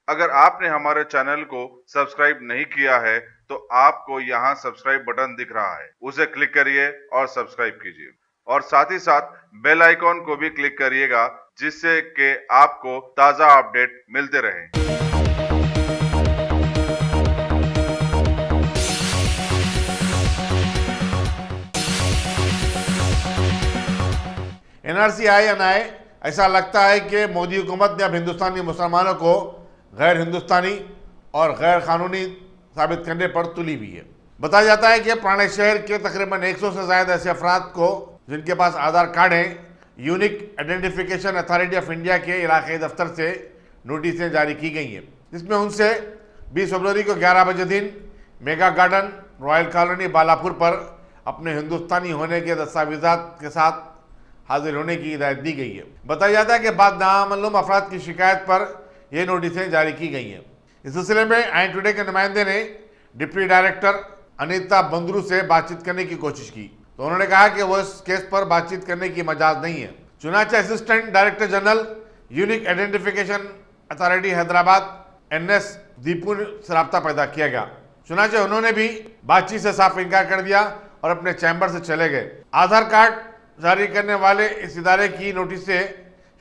अगर आपने हमारे चैनल को सब्सक्राइब नहीं किया है तो आपको यहाँ सब्सक्राइब बटन दिख रहा है, उसे क्लिक करिए और सब्सक्राइब कीजिए और साथ ही साथ बेल आइकॉन को भी क्लिक करिएगा जिससे कि आपको ताज़ा अपडेट मिलते रहें। एनआरसी आए या ना आए, ऐसा लगता है कि मोदी हुकूमत ने अब हिंदुस्तानी मुसलमानों को गैर हिंदुस्तानी और गैर कानूनी साबित करने पर तुली हुई है। बताया जाता है कि पुराने शहर के तकरीबन 100 से ज्यादा ऐसे अफराद को जिनके पास आधार कार्ड है, unique identification authority of India के इलाकाई दफ्तर से नोटिसें जारी की गई हैं, जिसमें उनसे 20 फरवरी को 11 बजे दिन mega garden royal colony Balapur पर अपने हिंदुस्तानी होने के दस्तावेजात के साथ हाजिर होने की हिदायत दी गई है। बताया जाता है कि बाद नामालूम अफराद की शिकायत पर यह नोटिसें जारी की गई हैं। इस सिलसिले में आई टुडे के नुमाइंदे ने डिप्टी डायरेक्टर अनीता बंदरू से बातचीत करने की कोशिश की तो उन्होंने कहा कि वो इस केस पर बातचीत करने की मजाज नहीं है। चुनाचे assistant director general unique identification authority Hyderabad NS Deepu से रब्ता पैदा किया गया। चुनाचे उन्होंने भी बातचीत से साफ इनकार कर दिया और अपने चैम्बर से चले गए। आधार कार्ड जारी करने वाले इस इदारे की नोटिस से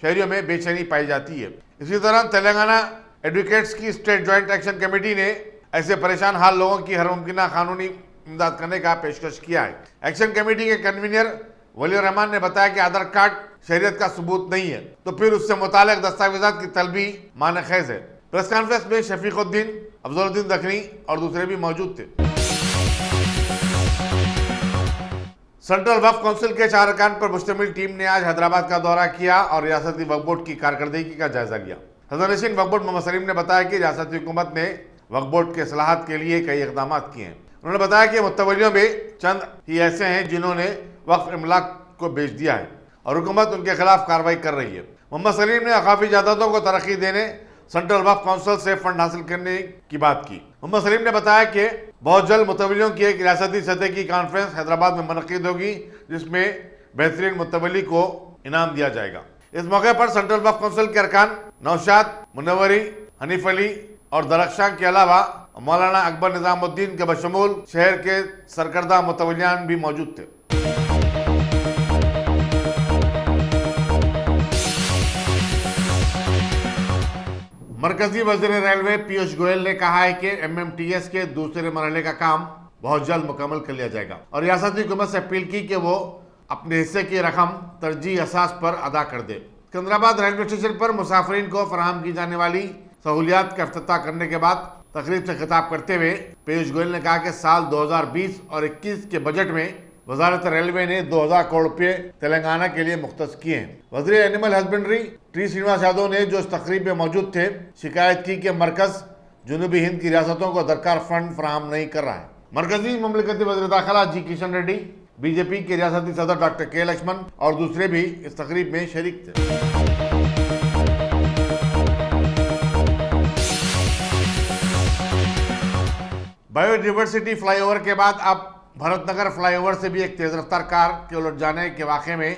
शहरियों में बेचैनी पाई जाती है। इसी दौरान तेलंगाना एडवोकेट्स की स्टेट ज्वाइंट एक्शन कमेटी ने ऐसे परेशान हाल लोगों की हर मुमकिन कानूनी इमदाद करने का पेशकश किया है। एक्शन कमेटी के कन्वीनर वली रहमान ने बताया कि आधार कार्ड शहरियत का सबूत नहीं है तो फिर उससे मुतालिक दस्तावेजात की तलबी मानखेज है। प्रेस कॉन्फ्रेंस में शफीकुद्दीन, अफजलुद्दीन दखनी और दूसरे भी मौजूद थे। सेंट्रल वक्फ काउंसिल के 4 अरकान पर मुश्तमिल टीम ने आज हैदराबाद का दौरा किया और रियासती वक्फ बोर्ड की कारकर्दगी का जायजा लिया। सदर-ए-नशीन वक्फ बोर्ड मोहम्मद सलीम ने बताया कि रियासती हुकूमत ने वक्फ बोर्ड के इस्लाहात के लिए कई इकदाम किए हैं। उन्होंने बताया कि मुतवल्लियों में चंद ही ऐसे हैं जिन्होंने वक्फ इमलाक को बेच दिया है और हुकूमत उनके खिलाफ कार्रवाई कर रही है। मोहम्मद सलीम ने अकाफी जायदादों को तरक्की देने सेंट्रल वक्फ काउंसिल से फंड हासिल करने की बात की। मोहम्मद सलीम ने बताया कि बहुत जल्द मुतवल्लियों की एक रियासती सतह की कॉन्फ्रेंस हैदराबाद में मुनक्किद होगी जिसमें बेहतरीन मुतवल्ली को इनाम दिया जाएगा। इस मौके पर सेंट्रल वक्फ काउंसिल के अरकान नौशाद, मुनव्वरी, हनीफ अली और दरख्शां के अलावा मौलाना अकबर निजामुद्दीन के बशमूल शहर के सरकर्दा मुतवल्लियान भी मौजूद थे। मरकजी वजीर रेलवे पीयूष गोयल ने कहा है कि MMTS के दूसरे मरहले का काम बहुत जल्द मुकम्मल कर लिया जाएगा और रियासती हुकूमत से अपील की कि वो अपने हिस्से की रकम तरजीह असास पर अदा कर दे। सिकंदराबाद रेलवे स्टेशन पर मुसाफिरीन को फराहम की जाने वाली सहूलियात का इफ्तिताह करने के बाद तकरीब से खिताब करते हुए पीयूष गोयल ने कहा कि साल 2020 और 21 के बजट में वजारत रेलवे ने 2000 करोड़ रुपये तेलंगाना के लिए मुख्तस किए हैं। वज़ीर animal husbandry T Srinivas Yadav ने जो इस तकरीब में मौजूद थे शिकायत की कि मरकज जुनूबी हिंद की रियासतों को दरकार फंड फराहम नहीं कर रहा है। मरकजी ममलिकती वज़ीर दाखिला जी किशन रेड्डी, बीजेपी के रियासती सदर डॉक्टर के लक्ष्मण और दूसरे भी इस तकरीब में शरीक थे। बायोडाइवर्सिटी फ्लाईओवर के बाद अब भरतनगर फ्लाईओवर से भी एक तेज रफ्तार कार के उलट जाने के वाक़े में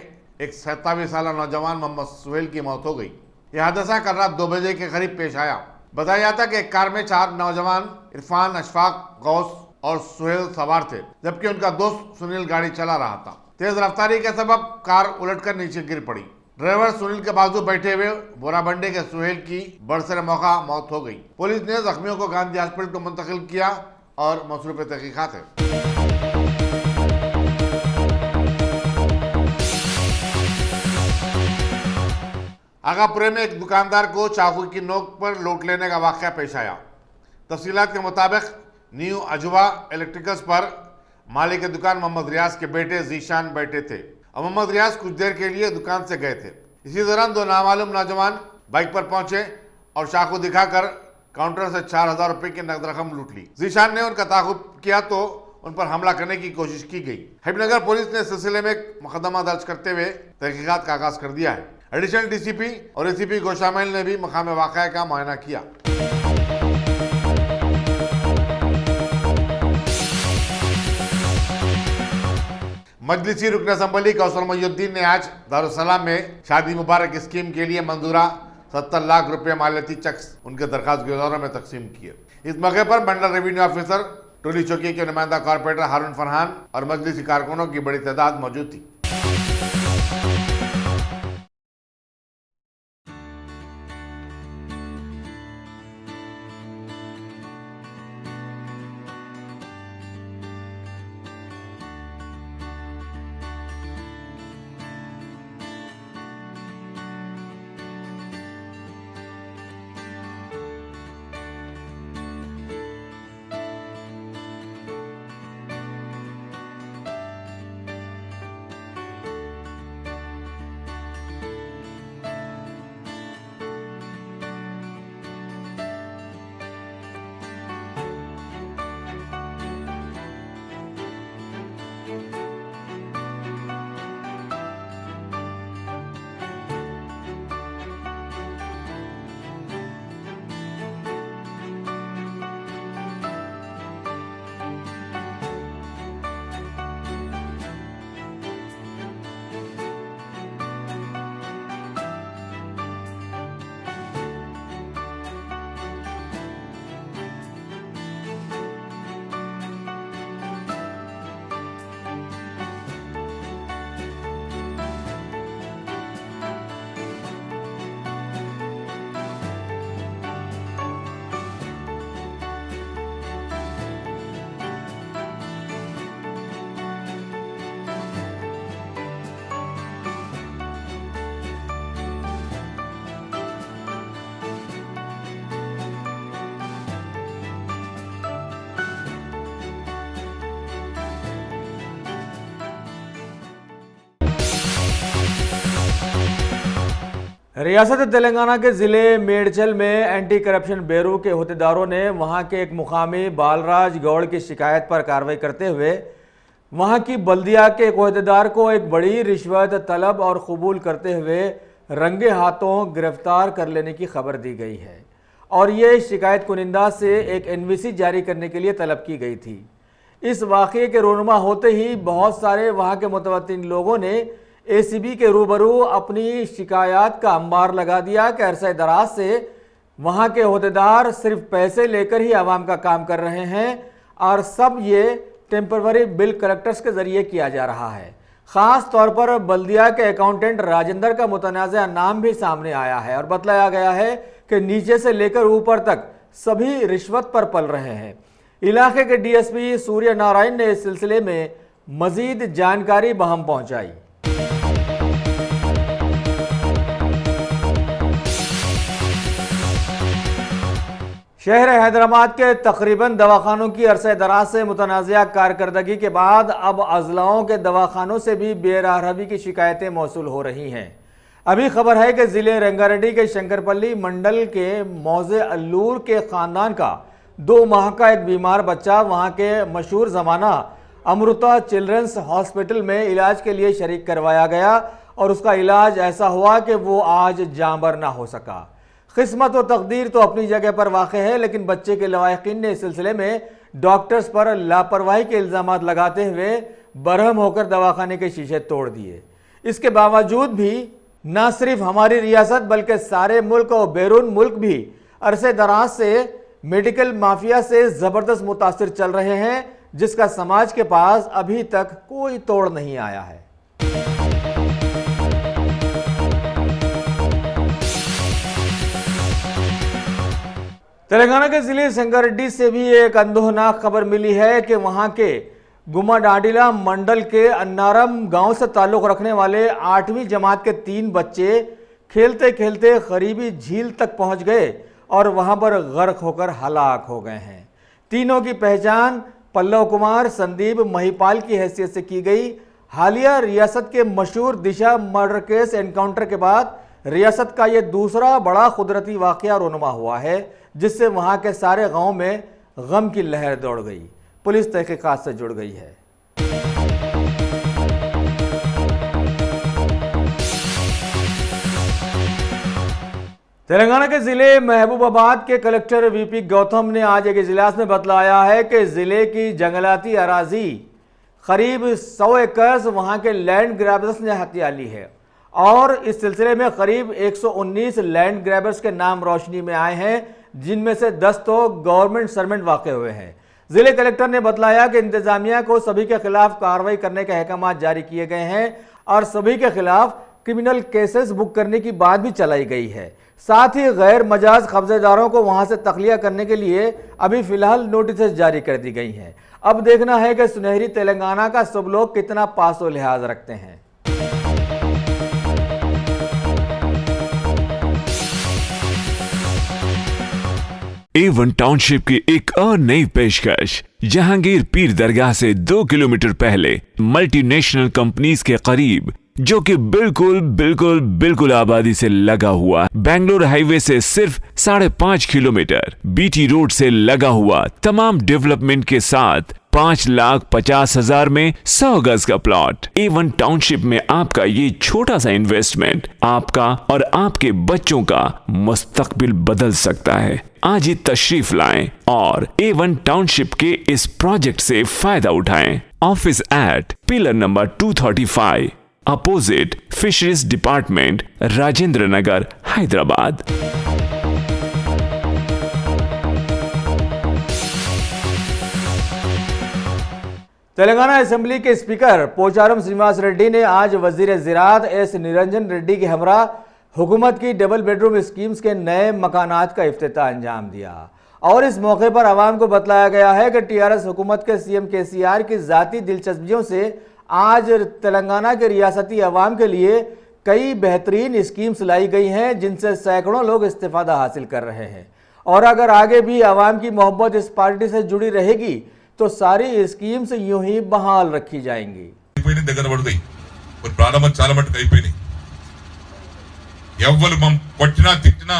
एक 27 साल नौजवान मोहम्मद सुहेल की मौत हो गई। यह हादसा कल रात 2 बजे के करीब पेश आया। बताया जाता है कि एक कार में 4 नौजवान इरफान, अशफाक, गौस और सुहेल सवार थे जबकि उनका दोस्त सुनील गाड़ी चला रहा था। तेज रफ्तारी के सबब कार उलटकर नीचे गिर पड़ी। ड्राइवर सुनील के बाजू बैठे हुए बोराबंडे के सुहेल की बरसर मौका मौत हो गई। पुलिस ने जख्मियों को गांधी हॉस्पिटल को मुंतकिल किया और मसरूफ तहकीकात है। आगापुरे में एक दुकानदार को चाकू की नोक पर लूट लेने का वाक़या पेश आया। तफसीलात के मुताबिक न्यू अजवा इलेक्ट्रिकल्स पर मालिक दुकान मोहम्मद रियाज के बेटे जीशान बैठे थे और मोहम्मद रियाज कुछ देर के लिए दुकान से गए थे। इसी दौरान 2 नामालूम नौजवान बाइक पर पहुंचे और चाकू दिखाकर काउंटर से 4000 रुपए की नकद रकम लूट ली। जीशान ने उनका ताक़ुब किया तो उन पर हमला करने की कोशिश की गई। हबीबनगर पुलिस ने इस सिलसिले में मुकदमा दर्ज करते हुए तहकीकात का आगाज कर दिया है। एडिशनल DCP और ACP गोशामिल ने भी मकाम वाक़या का मुआयना किया। मजलिसी रुकन असम्बली कौसर मोहिउद्दीन ने आज दारुस्सलाम में शादी मुबारक स्कीम के लिए मंजूरा 70 लाख रुपए मालियाती चेक्स उनके दरखास्त गुजारों में तकसीम किए। इस मौके पर मंडल रेवेन्यू ऑफिसर, टोली चौकी के नुमाइंदा कॉर्पोरेटर हारून फरहान और मजलिसी कारकुनों की बड़ी तादाद मौजूद थी। रियासत तेलंगाना के ज़िले मेडचल में एंटी करप्शन ब्यूरो के अहदेदारों ने वहां के एक मुकामी बालराज गौड़ की शिकायत पर कार्रवाई करते हुए वहां की बल्दिया के एक अहदेदार को एक बड़ी रिश्वत तलब और कबूल करते हुए रंगे हाथों गिरफ्तार कर लेने की खबर दी गई है और ये शिकायत कुनिंदा से एक एनवीसी जारी करने के लिए तलब की गई थी। इस वाक़े के रोनुमा होते ही बहुत सारे वहां के मुतवत्तिन लोगों ने एसीबी के रूबरू अपनी शिकायत का अंबार लगा दिया कि अरसे दराज से वहां के अहदेदार सिर्फ पैसे लेकर ही आवाम का काम कर रहे हैं और सब ये टेम्पररी बिल कलेक्टर्स के जरिए किया जा रहा है। ख़ास तौर पर बल्दिया के अकाउंटेंट राजेंद्र का मुतनाज़ा नाम भी सामने आया है और बतलाया गया है कि नीचे से लेकर ऊपर तक सभी रिश्वत पर पल रहे हैं। इलाके के डीएसपी सूर्य नारायण ने इस सिलसिले में मजीद जानकारी बहम पहुंचाई। शहर हैदराबाद के तकरीबन दवाखानों की अरसे दराज से मुतनाज़ा कारकर्दगी के बाद अब अजलाओं के दवाखानों से भी बेराहरवी की शिकायतें मौसूल हो रही हैं। अभी खबर है कि ज़िले रंगारेड्डी के शंकरपल्ली मंडल के मौजे अल्लूर के ख़ानदान का 2 माह का एक बीमार बच्चा वहां के मशहूर ज़माना अमृता चिल्ड्रंस हॉस्पिटल में इलाज के लिए शरीक करवाया गया और उसका इलाज ऐसा हुआ कि वो आज जांबर ना हो सका। किस्मत व तकदीर तो अपनी जगह पर वाक़ है, लेकिन बच्चे के लवाहिकीन ने इस सिलसिले में डॉक्टर्स पर लापरवाही के इल्ज़ाम लगाते हुए बरहम होकर दवाखाने के शीशे तोड़ दिए। इसके बावजूद भी न सिर्फ हमारी रियासत बल्कि सारे मुल्क और बैरून मुल्क भी अरसे दराज से मेडिकल माफिया से ज़बरदस्त मुतासिर चल रहे हैं, जिसका समाज के पास अभी तक कोई तोड़ नहीं आया है। तेलंगाना के जिले संगारेड्डी से भी एक अंदोहनाक खबर मिली है कि वहां के गुमाडाडिला मंडल के अन्नारम गांव से ताल्लुक रखने वाले 8वीं जमात के 3 बच्चे खेलते खेलते करीबी झील तक पहुंच गए और वहां पर गर्क होकर हलाक हो गए हैं। तीनों की पहचान पल्लव कुमार, संदीप, महिपाल की हैसियत से की गई। हालिया रियासत के मशहूर दिशा मर्डर केस एनकाउंटर के बाद रियासत का यह दूसरा बड़ा कुदरती वाक़या रोनुमा हुआ है, जिससे वहां के सारे गांव में गम की लहर दौड़ गई। पुलिस तहकीकात से जुड़ गई है। तेलंगाना के जिले महबूबाबाद के कलेक्टर वीपी गौतम ने आज एक इजलास में बतलाया है कि जिले की जंगलाती अराजी करीब 100 एकड़ वहां के लैंड ग्रैबर्स ने हथिया ली है और इस सिलसिले में करीब 119 लैंड ग्रैबर्स के नाम रोशनी में आए हैं, जिनमें से 10 तो गवर्नमेंट सर्वेंट वाक़ हुए हैं। जिले कलेक्टर ने बतलाया कि इंतजामिया को सभी के खिलाफ कार्रवाई करने के अहकाम जारी किए गए हैं और सभी के खिलाफ क्रिमिनल केसेस बुक करने की बात भी चलाई गई है। साथ ही गैर मजाज कब्जेदारों को वहां से तखलिया करने के लिए अभी फिलहाल नोटिस जारी कर दी गई हैं। अब देखना है कि सुनहरी तेलंगाना का सब लोग कितना पासो लिहाज रखते हैं। A1 टाउनशिप की एक और नई पेशकश। जहांगीर पीर दरगाह से 2 किलोमीटर पहले मल्टीनेशनल कंपनीज के करीब, जो कि बिल्कुल आबादी से लगा हुआ, बेंगलोर हाईवे से सिर्फ 5.5 किलोमीटर, बीटी रोड से लगा हुआ, तमाम डेवलपमेंट के साथ 5,50,000 में 100 गज का प्लॉट। A1 टाउनशिप में आपका ये छोटा सा इन्वेस्टमेंट आपका और आपके बच्चों का मुस्तकबिल बदल सकता है। आज ही तशरीफ लाएं और A1 टाउनशिप के इस प्रोजेक्ट से फायदा उठाएं। Office at pillar number 235 opposite fisheries department, Rajendra Nagar, Hyderabad. Telangana assembly के स्पीकर पोचारम श्रीनिवास रेड्डी ने आज वजीर ज़राअत एस निरंजन रेड्डी के हमरा हुकूमत की डबल बेडरूम स्कीम्स के नए मकानात का इफ्तिताह अंजाम दिया और इस मौके पर आवाम को बतलाया गया है कि टीआरएस हुकूमत के सीएम केसीआर की ज़ाती दिलचस्पियों से आज तेलंगाना के रियासती अवाम के लिए कई बेहतरीन स्कीम्स लाई गई हैं, जिनसे सैकड़ों लोग इस्तेफादा हासिल कर रहे हैं। और अगर आगे भी अवाम की मोहब्बत इस पार्टी से जुड़ी रहेगी तो सारी स्कीम्स यूं ही बहाल रखी जाएंगी। ప్రారంభం చాలా మటుకు అయిపోయినాయి. ఎవ్వరు మనం కొట్టినా తిట్టినా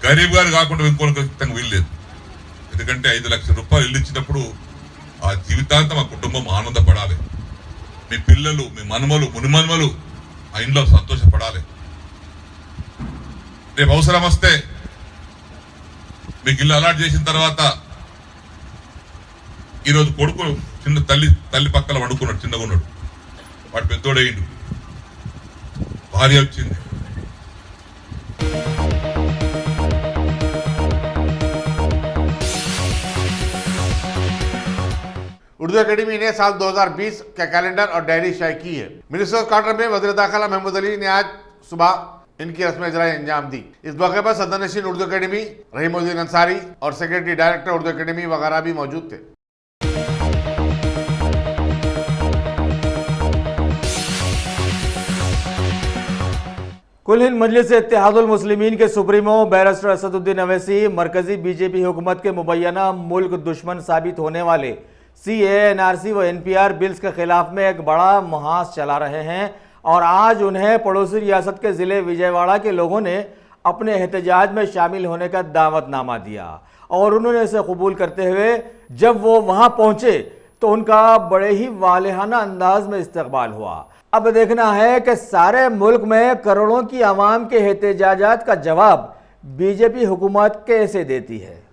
గరీబ్ గారు కాకుండా ఇంకొకరికి వీల్లేదు. ఎందుకంటే 5 లక్షల రూపాయలు ఇల్లు ఇచ్చినప్పుడు ఆ జీవితాంతం ఆ కుటుంబం ఆనందపడాలి. మీ పిల్లలు, మీ మనమలు, మునిమనమలు ఆ ఇంట్లో సంతోషపడాలి. రేపు అవసరం వస్తే మీకు ఇల్లు అలాట్ చేసిన తర్వాత ఈరోజు కొడుకు చిన్న తల్లి పక్కన వండుకున్నాడు, చిన్నగా ఉన్నాడు, వాడు పెద్దోడయ్యిండు, భార్య వచ్చింది. उर्दू एकेडमी ने साल 2020 का कैलेंडर और डायरी शाये की है। मिनिस्टर्स क्वार्टर में वज़ीर दाखिला महमूद अली ने आज सुबह इनकी रस्म इजराई अंजाम दी। इस मौके पर सदरनशीन उर्दू एकेडमी रहीमुद्दीन अंसारी और सेक्रेटरी डायरेक्टर उर्दू एकेडमी वगैरह भी मौजूद थे। कुल हिंद मजलिस इत्तेहादुल मुस्लिमीन के सुप्रीमो बैरिस्टर असदुद्दीन अवैसी मरकजी बीजेपी हुकूमत के मुबैना मुल्क दुश्मन साबित होने वाले CAA, NRC व NPR बिल्स के खिलाफ में एक बड़ा मुहास चला रहे हैं और आज उन्हें पड़ोसी रियासत के ज़िले विजयवाड़ा के लोगों ने अपने एहतजाज में शामिल होने का दावतनामा दिया और उन्होंने इसे कबूल करते हुए जब वो वहाँ पहुँचे तो उनका बड़े ही वालिहाना अंदाज में इस्तकबाल हुआ। अब देखना है कि सारे मुल्क में करोड़ों की आवाम के एहतजाजात का जवाब बीजेपी हुकूमत कैसे देती है।